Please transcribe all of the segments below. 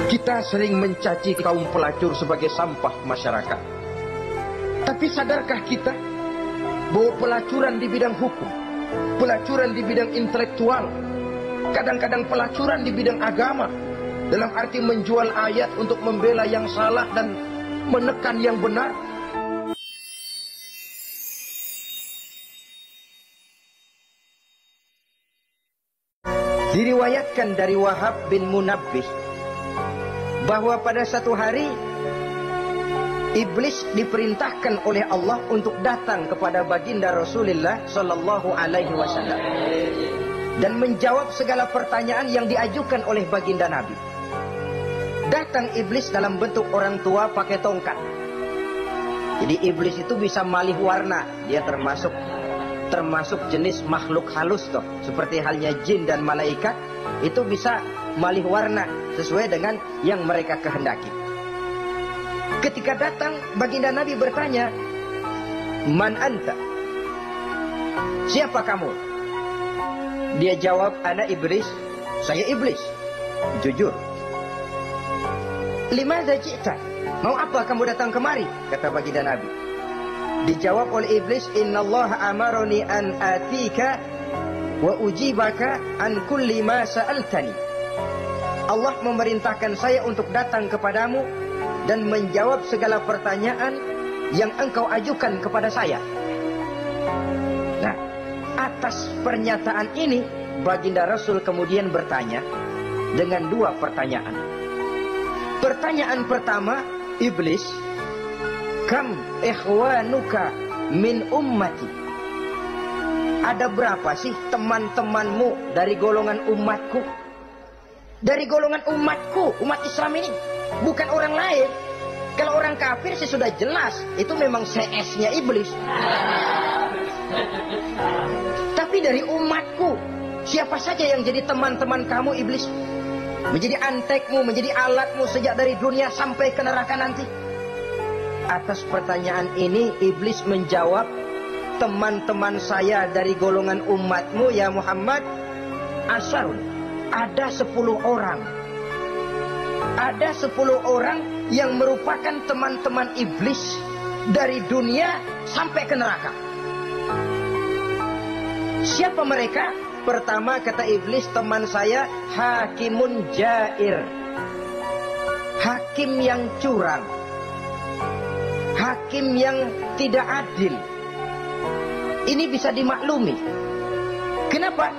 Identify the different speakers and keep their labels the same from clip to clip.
Speaker 1: Kita sering mencaci kaum pelacur sebagai sampah masyarakat. Tapi sadarkah kita bahwa pelacuran di bidang hukum, pelacuran di bidang intelektual, kadang-kadang pelacuran di bidang agama, dalam arti menjual ayat untuk membela yang salah dan menekan yang benar, diriwayatkan dari Wahab bin Munabbih bahwa pada satu hari iblis diperintahkan oleh Allah untuk datang kepada baginda Rasulullah sallallahu alaihi wasallam dan menjawab segala pertanyaan yang diajukan oleh baginda Nabi. Datang iblis dalam bentuk orang tua pakai tongkat. Jadi iblis itu bisa malih warna, dia termasuk jenis makhluk halus toh, seperti halnya jin dan malaikat, itu bisa malih warna sesuai dengan yang mereka kehendaki. Ketika datang, baginda Nabi bertanya, "Man anta?" Siapa kamu? Dia jawab, "Ana iblis." Saya iblis. Jujur. "Limadza ji'ta?" Mau apa kamu datang kemari? Kata baginda Nabi. Dijawab oleh iblis, "Innallaha amaroni an atika wa ujibaka an kulli ma sa'altani." Allah memerintahkan saya untuk datang kepadamu dan menjawab segala pertanyaan yang engkau ajukan kepada saya. Nah, atas pernyataan ini, baginda Rasul kemudian bertanya dengan dua pertanyaan. Pertanyaan pertama, iblis, "Kam ikhwanuka min ummati?" Ada berapa sih teman-temanmu dari golongan umatku? Dari golongan umatku, umat Islam ini, bukan orang lain. Kalau orang kafir sih sudah jelas, itu memang CS-nya iblis. Tapi dari umatku, siapa saja yang jadi teman-teman kamu iblis? Menjadi antekmu, menjadi alatmu sejak dari dunia sampai ke neraka nanti. Atas pertanyaan ini iblis menjawab, "Teman-teman saya dari golongan umatmu ya Muhammad, asyarun, ada 10 orang. Ada 10 orang yang merupakan teman-teman iblis dari dunia sampai ke neraka." Siapa mereka? Pertama kata iblis, "Teman saya hakimun jair." Hakim yang curang, hakim yang tidak adil. Ini bisa dimaklumi. Kenapa?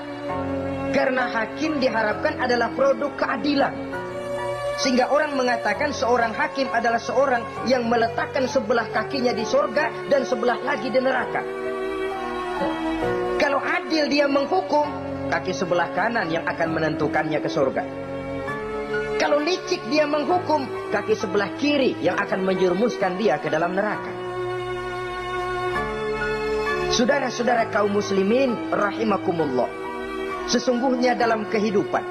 Speaker 1: Karena hakim diharapkan adalah produk keadilan. Sehingga orang mengatakan seorang hakim adalah seorang yang meletakkan sebelah kakinya di surga dan sebelah lagi di neraka. Kalau adil dia menghukum, kaki sebelah kanan yang akan menentukannya ke surga. Kalau licik dia menghukum, kaki sebelah kiri yang akan menjerumuskan dia ke dalam neraka. Saudara-saudara kaum muslimin rahimakumullah, sesungguhnya dalam kehidupan,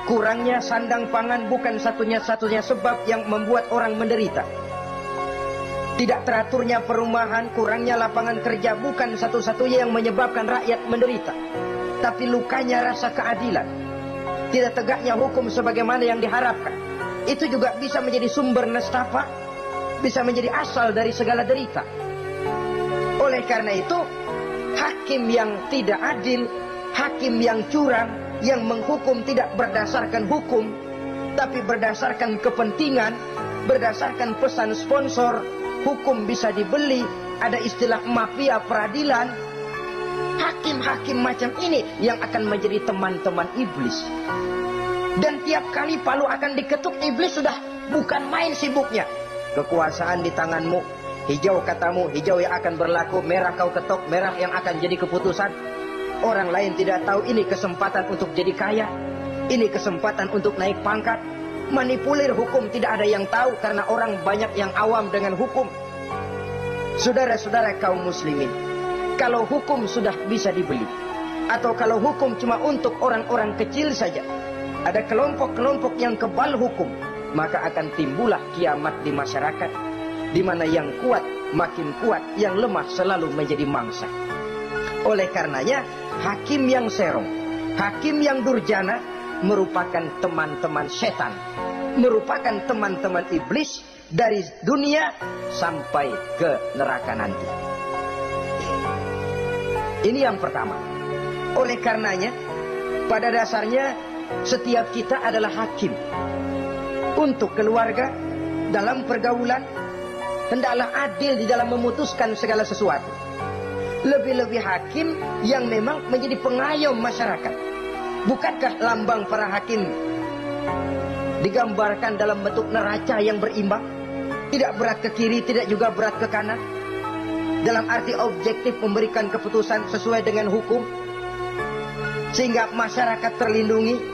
Speaker 1: kurangnya sandang pangan bukan satunya-satunya sebab yang membuat orang menderita. Tidak teraturnya perumahan, kurangnya lapangan kerja bukan satu-satunya yang menyebabkan rakyat menderita. Tapi lukanya rasa keadilan, tidak tegaknya hukum sebagaimana yang diharapkan, itu juga bisa menjadi sumber nestapa, bisa menjadi asal dari segala derita. Oleh karena itu, hakim yang tidak adil, hakim yang curang, yang menghukum tidak berdasarkan hukum, tapi berdasarkan kepentingan, berdasarkan pesan sponsor, hukum bisa dibeli, ada istilah mafia peradilan. Hakim-hakim macam ini yang akan menjadi teman-teman iblis. Dan tiap kali palu akan diketuk, iblis sudah bukan main sibuknya. Kekuasaan di tanganmu, hijau katamu, hijau yang akan berlaku, merah kau ketok, merah yang akan jadi keputusan. Orang lain tidak tahu ini kesempatan untuk jadi kaya, ini kesempatan untuk naik pangkat. Manipulir hukum tidak ada yang tahu karena orang banyak yang awam dengan hukum. Saudara-saudara kaum muslimin, kalau hukum sudah bisa dibeli, atau kalau hukum cuma untuk orang-orang kecil saja, ada kelompok-kelompok yang kebal hukum, maka akan timbullah kiamat di masyarakat, di mana yang kuat makin kuat, yang lemah selalu menjadi mangsa. Oleh karenanya, hakim yang serong, hakim yang durjana merupakan teman-teman setan. merupakan teman-teman iblis dari dunia sampai ke neraka nanti. Ini yang pertama. Oleh karenanya, pada dasarnya setiap kita adalah hakim. Untuk keluarga, dalam pergaulan, hendaklah adil di dalam memutuskan segala sesuatu. Lebih-lebih hakim yang memang menjadi pengayom masyarakat. Bukankah lambang para hakim digambarkan dalam bentuk neraca yang berimbang? Tidak berat ke kiri, tidak juga berat ke kanan. Dalam arti objektif memberikan keputusan sesuai dengan hukum, sehingga masyarakat terlindungi.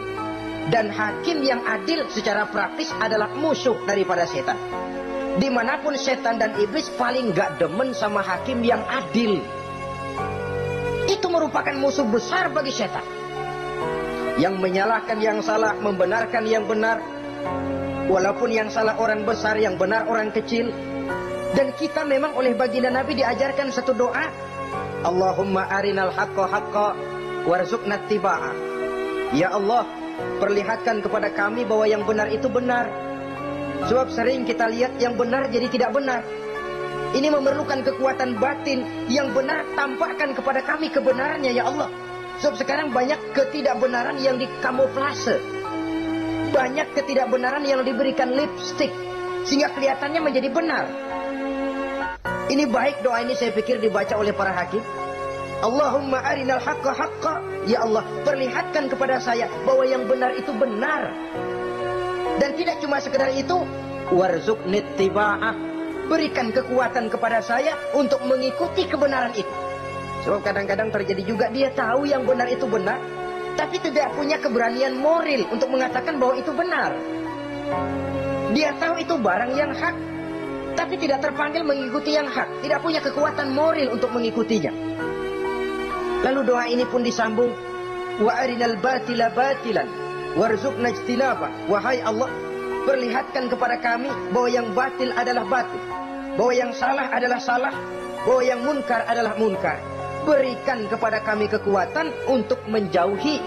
Speaker 1: Dan hakim yang adil secara praktis adalah musuh daripada setan. Dimanapun setan dan iblis paling gak demen sama hakim yang adil. Itu merupakan musuh besar bagi setan. Yang menyalahkan yang salah, membenarkan yang benar. Walaupun yang salah orang besar, yang benar orang kecil. Dan kita memang oleh baginda Nabi diajarkan satu doa. Allahumma arinal haqqa haqqa warzuqna ittiba'ah. Ya Allah, perlihatkan kepada kami bahwa yang benar itu benar. Sebab sering kita lihat yang benar jadi tidak benar. Ini memerlukan kekuatan batin. Yang benar tampakkan kepada kami kebenarannya ya Allah. Sebab sekarang banyak ketidakbenaran yang dikamuflase. Banyak ketidakbenaran yang diberikan lipstick, sehingga kelihatannya menjadi benar. Ini baik doa ini saya pikir dibaca oleh para hakim. Allahumma arinal haqqa haqqa. Ya Allah, perlihatkan kepada saya bahwa yang benar itu benar. Dan tidak cuma sekedar itu, warzuqni ittiba'ah. Berikan kekuatan kepada saya untuk mengikuti kebenaran itu. Sebab kadang-kadang terjadi juga dia tahu yang benar itu benar, tapi tidak punya keberanian moral untuk mengatakan bahwa itu benar. Dia tahu itu barang yang hak, tapi tidak terpanggil mengikuti yang hak. Tidak punya kekuatan moral untuk mengikutinya. Lalu doa ini pun disambung, wa arinal batila batilan warzuqna ijtinaba. Wahai Allah, perlihatkan kepada kami bahwa yang batil adalah batil, bahwa yang salah adalah salah, bahwa yang munkar adalah munkar. Berikan kepada kami kekuatan untuk menjauhi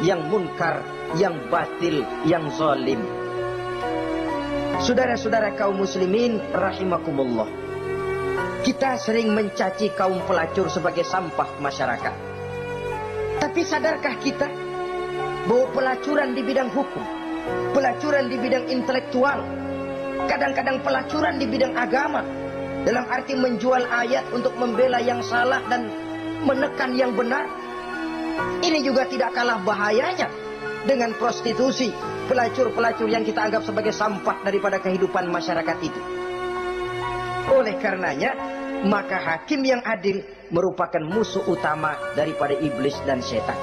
Speaker 1: yang munkar, yang batil, yang zalim. Saudara-saudara kaum muslimin rahimakumullah, kita sering mencaci kaum pelacur sebagai sampah masyarakat. Tapi sadarkah kita bahwa pelacuran di bidang hukum, pelacuran di bidang intelektual, kadang-kadang pelacuran di bidang agama, dalam arti menjual ayat untuk membela yang salah dan menekan yang benar, ini juga tidak kalah bahayanya dengan prostitusi, pelacur-pelacur yang kita anggap sebagai sampah daripada kehidupan masyarakat itu. Oleh karenanya, maka hakim yang adil merupakan musuh utama daripada iblis dan setan.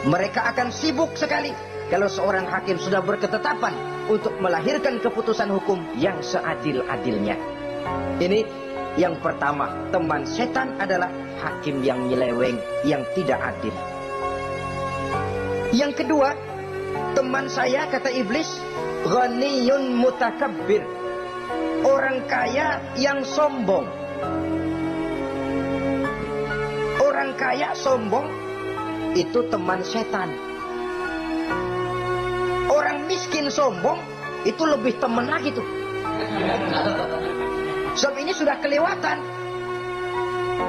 Speaker 1: Mereka akan sibuk sekali kalau seorang hakim sudah berketetapan untuk melahirkan keputusan hukum yang seadil-adilnya. Ini yang pertama, teman setan adalah hakim yang nyeleweng, yang tidak adil. Yang kedua, teman saya, kata iblis, ghaniyun mutakabbir. Orang kaya yang sombong. Orang kaya sombong itu teman setan. Orang miskin sombong itu lebih teman lagi tuh. Sebab ini sudah kelewatan.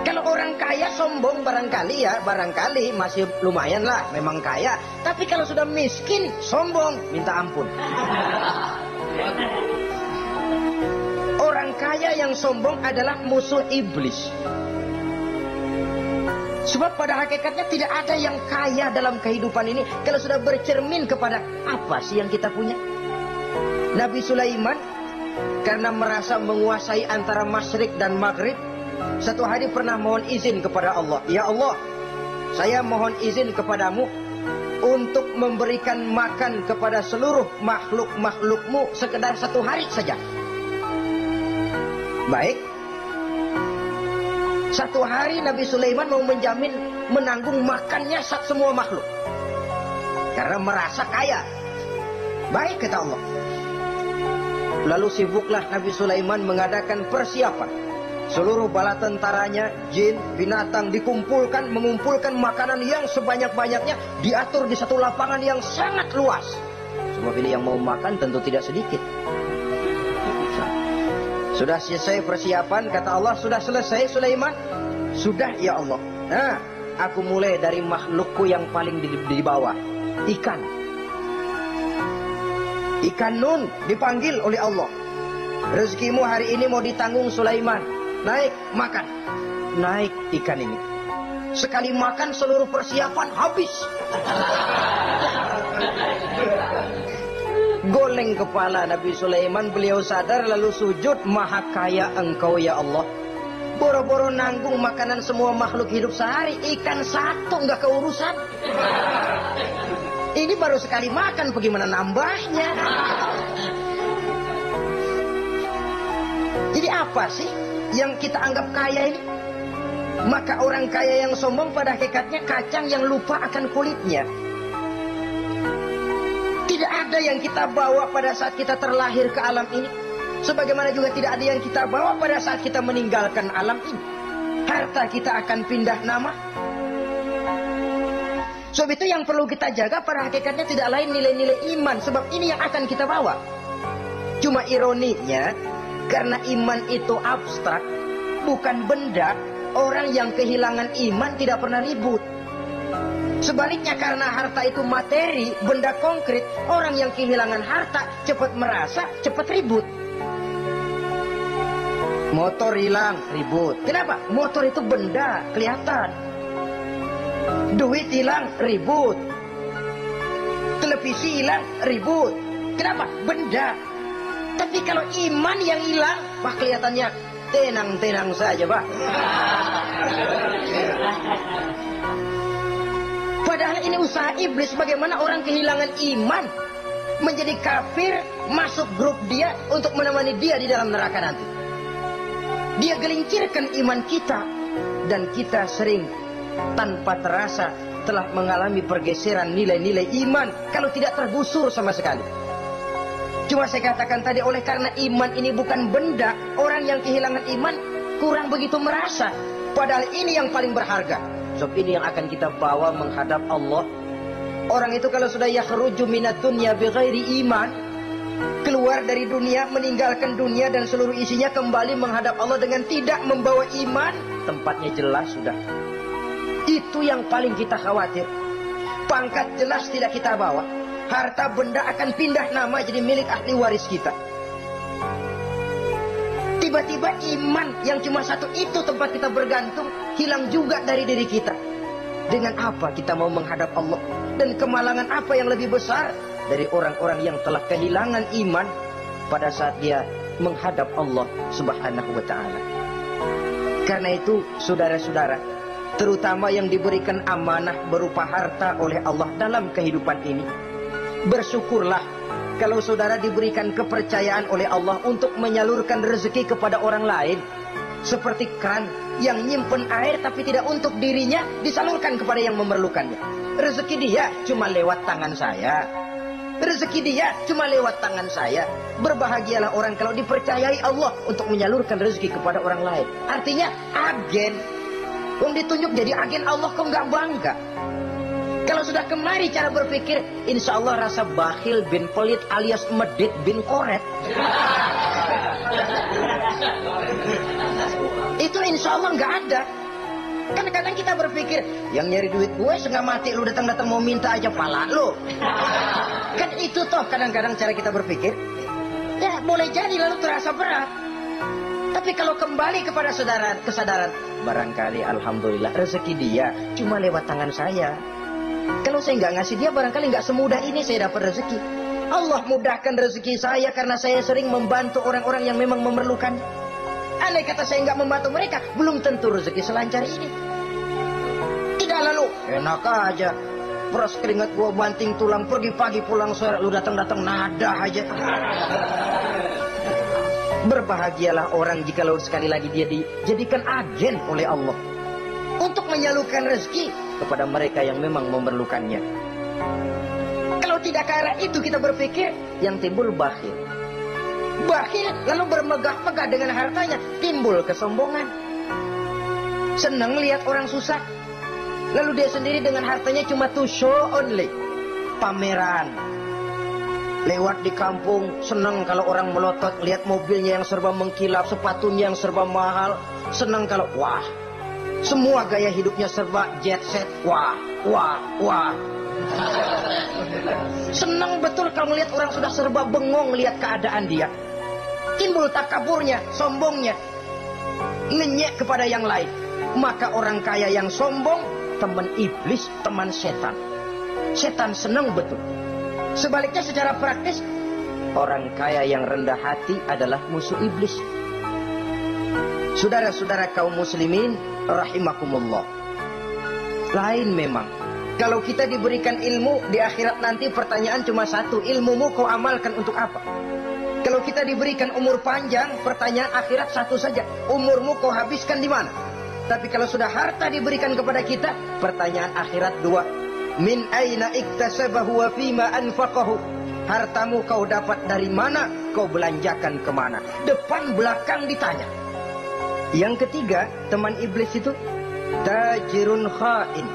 Speaker 1: Kalau orang kaya sombong barangkali masih lumayan lah, memang kaya. Tapi kalau sudah miskin sombong, minta ampun. Orang kaya yang sombong adalah musuh iblis. Sebab pada hakikatnya tidak ada yang kaya dalam kehidupan ini kalau sudah bercermin kepada apa sih yang kita punya. Nabi Sulaiman karena merasa menguasai antara masyrik dan maghrib, satu hari pernah mohon izin kepada Allah. Ya Allah, saya mohon izin kepadamu untuk memberikan makan kepada seluruh makhluk-makhlukmu sekedar satu hari saja. Baik. Satu hari Nabi Sulaiman mau menjamin menanggung makannya semua makhluk. Karena merasa kaya. Baik, kata Allah. Lalu sibuklah Nabi Sulaiman mengadakan persiapan. Seluruh bala tentaranya, jin, binatang dikumpulkan, mengumpulkan makanan yang sebanyak-banyaknya, diatur di satu lapangan yang sangat luas. Sebab ini yang mau makan tentu tidak sedikit. Sudah selesai persiapan, kata Allah, sudah selesai Sulaiman? Sudah ya Allah. Nah, aku mulai dari makhlukku yang paling di bawah, ikan. Ikan Nun dipanggil oleh Allah. Rezekimu hari ini mau ditanggung Sulaiman. Naik, makan. Naik ikan ini. Sekali makan seluruh persiapan habis. Goleng kepala Nabi Sulaiman, beliau sadar lalu sujud, maha kaya engkau ya Allah. Boro-boro nanggung makanan semua makhluk hidup sehari, ikan satu nggak keurusan. Ini baru sekali makan, bagaimana nambahnya? Jadi apa sih yang kita anggap kaya ini? Maka orang kaya yang sombong pada hakikatnya kacang yang lupa akan kulitnya. Tidak ada yang kita bawa pada saat kita terlahir ke alam ini. Sebagaimana juga tidak ada yang kita bawa pada saat kita meninggalkan alam ini. Harta kita akan pindah nama. Sebab itu yang perlu kita jaga pada hakikatnya tidak lain nilai-nilai iman. Sebab ini yang akan kita bawa. Cuma ironinya, karena iman itu abstrak, bukan benda, orang yang kehilangan iman tidak pernah ribut. Sebaliknya karena harta itu materi, benda konkret, orang yang kehilangan harta cepat merasa, cepat ribut. Motor hilang, ribut. Kenapa? Motor itu benda, kelihatan. Duit hilang, ribut. Televisi hilang, ribut. Kenapa? Benda. Tapi kalau iman yang hilang, wah kelihatannya tenang-tenang saja, Pak. Padahal ini usaha iblis, bagaimana orang kehilangan iman, menjadi kafir, masuk grup dia untuk menemani dia di dalam neraka nanti. Dia gelincirkan iman kita, dan kita sering tanpa terasa telah mengalami pergeseran nilai-nilai iman kalau tidak tergusur sama sekali. Cuma saya katakan tadi, oleh karena iman ini bukan benda, orang yang kehilangan iman kurang begitu merasa. Padahal ini yang paling berharga. Sebab ini yang akan kita bawa menghadap Allah. Orang itu kalau sudah yakhruju minad dunya bighairi iman, keluar dari dunia, meninggalkan dunia dan seluruh isinya, kembali menghadap Allah dengan tidak membawa iman, tempatnya jelas sudah. Itu yang paling kita khawatir. Pangkat jelas tidak kita bawa. Harta benda akan pindah nama jadi milik ahli waris kita. Tiba-tiba iman yang cuma satu itu tempat kita bergantung hilang juga dari diri kita. Dengan apa kita mau menghadap Allah? Dan kemalangan apa yang lebih besar dari orang-orang yang telah kehilangan iman pada saat dia menghadap Allah Subhanahu wa ta'ala. Karena itu saudara-saudara, terutama yang diberikan amanah berupa harta oleh Allah dalam kehidupan ini, bersyukurlah kalau saudara diberikan kepercayaan oleh Allah untuk menyalurkan rezeki kepada orang lain. Seperti keran yang nyimpen air tapi tidak untuk dirinya, disalurkan kepada yang memerlukannya. Rezeki dia cuma lewat tangan saya. Rezeki dia cuma lewat tangan saya. Berbahagialah orang kalau dipercayai Allah untuk menyalurkan rezeki kepada orang lain. Artinya agen. Yang ditunjuk jadi agen Allah, kok nggak bangga? Kalau sudah kemari cara berpikir, insya Allah rasa bakhil bin pelit alias medit bin koret. Itu insya Allah nggak ada. Kan kadang kita berpikir, yang nyari duit gue setengah mati, lu datang-datang mau minta aja pala lu. Kan itu toh kadang-kadang cara kita berpikir. Ya boleh jadi lalu terasa berat. Tapi kalau kembali kepada kesadaran, barangkali alhamdulillah rezeki dia cuma lewat tangan saya. Kalau saya nggak ngasih dia, barangkali nggak semudah ini saya dapat rezeki. Allah mudahkan rezeki saya karena saya sering membantu orang-orang yang memang memerlukan. Andai kata saya nggak membantu mereka, belum tentu rezeki selancar ini. Tidak lalu, enak aja. Peras keringat gua banting tulang, pergi pagi pulang sore, lu datang-datang nada aja. Berbahagialah orang jikalau sekali lagi dia dijadikan agen oleh Allah untuk menyalurkan rezeki kepada mereka yang memang memerlukannya. Kalau tidak ke arah itu kita berpikir, yang timbul bakhil. Bakhil lalu bermegah-megah dengan hartanya, timbul kesombongan. Senang lihat orang susah, lalu dia sendiri dengan hartanya cuma to show only, pameran. Lewat di kampung, senang kalau orang melotot, lihat mobilnya yang serba mengkilap, sepatunya yang serba mahal. Senang kalau, wah, semua gaya hidupnya serba jet set, wah. Senang betul kalau melihat orang sudah serba bengong melihat keadaan dia. Timbul takaburnya, sombongnya, ngenyek kepada yang lain. Maka orang kaya yang sombong, teman iblis, teman setan. Setan senang betul. Sebaliknya secara praktis, orang kaya yang rendah hati adalah musuh iblis. Saudara-saudara kaum muslimin rahimakumullah. Lain memang. Kalau kita diberikan ilmu di akhirat nanti, pertanyaan cuma satu, ilmumu kau amalkan untuk apa? Kalau kita diberikan umur panjang, pertanyaan akhirat satu saja, umurmu kau habiskan di mana? Tapi kalau sudah harta diberikan kepada kita, pertanyaan akhirat dua, min aina iktasabahu wa fima anfaqahu. Hartamu kau dapat dari mana, kau belanjakan kemana? Depan belakang ditanya. Yang ketiga, teman iblis itu tajirun khain,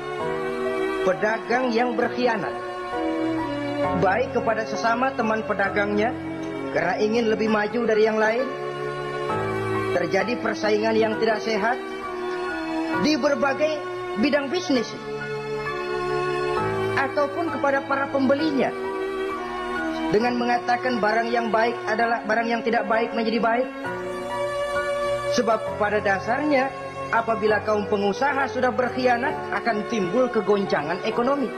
Speaker 1: pedagang yang berkhianat. Baik kepada sesama teman pedagangnya karena ingin lebih maju dari yang lain. Terjadi persaingan yang tidak sehat di berbagai bidang bisnis, ataupun kepada para pembelinya dengan mengatakan barang yang baik adalah barang yang tidak baik menjadi baik. Sebab pada dasarnya apabila kaum pengusaha sudah berkhianat, akan timbul kegoncangan ekonomi.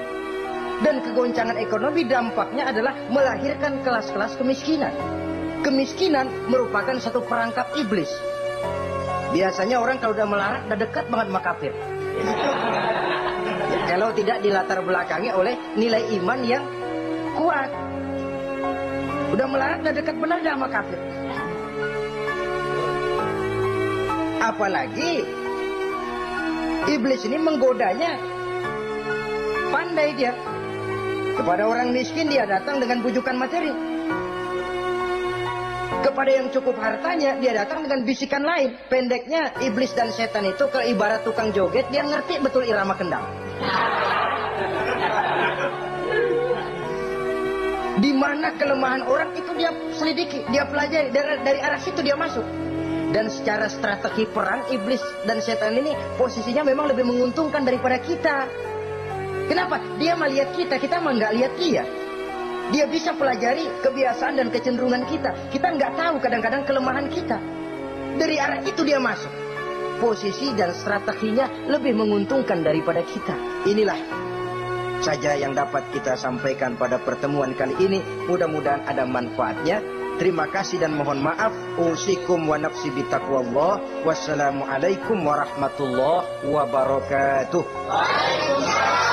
Speaker 1: Dan kegoncangan ekonomi dampaknya adalah melahirkan kelas-kelas kemiskinan. Kemiskinan merupakan satu perangkap iblis. Biasanya orang kalau udah melarat, udah dekat banget sama kafir. Kalau tidak dilatar belakangi oleh nilai iman yang kuat, udah melarat, udah dekat benar sama kafir. Apalagi iblis ini menggodanya pandai dia. Kepada orang miskin dia datang dengan bujukan materi. Kepada yang cukup hartanya dia datang dengan bisikan lain. Pendeknya iblis dan setan itu kalau ibarat tukang joget, dia ngerti betul irama kendang. Di mana kelemahan orang itu dia selidiki, dia pelajari, dari arah situ dia masuk. Dan secara strategi perang, iblis dan setan ini posisinya memang lebih menguntungkan daripada kita. Kenapa? Dia melihat kita, kita mah nggak lihat dia. Dia bisa pelajari kebiasaan dan kecenderungan kita. Kita nggak tahu kadang-kadang kelemahan kita. Dari arah itu dia masuk. Posisi dan strateginya lebih menguntungkan daripada kita. Inilah saja yang dapat kita sampaikan pada pertemuan kali ini. Mudah-mudahan ada manfaatnya. Terima kasih dan mohon maaf. Usikum wa nafsi bitaqwallah. Wassalamualaikum warahmatullahi wabarakatuh. Waalaikumsalam.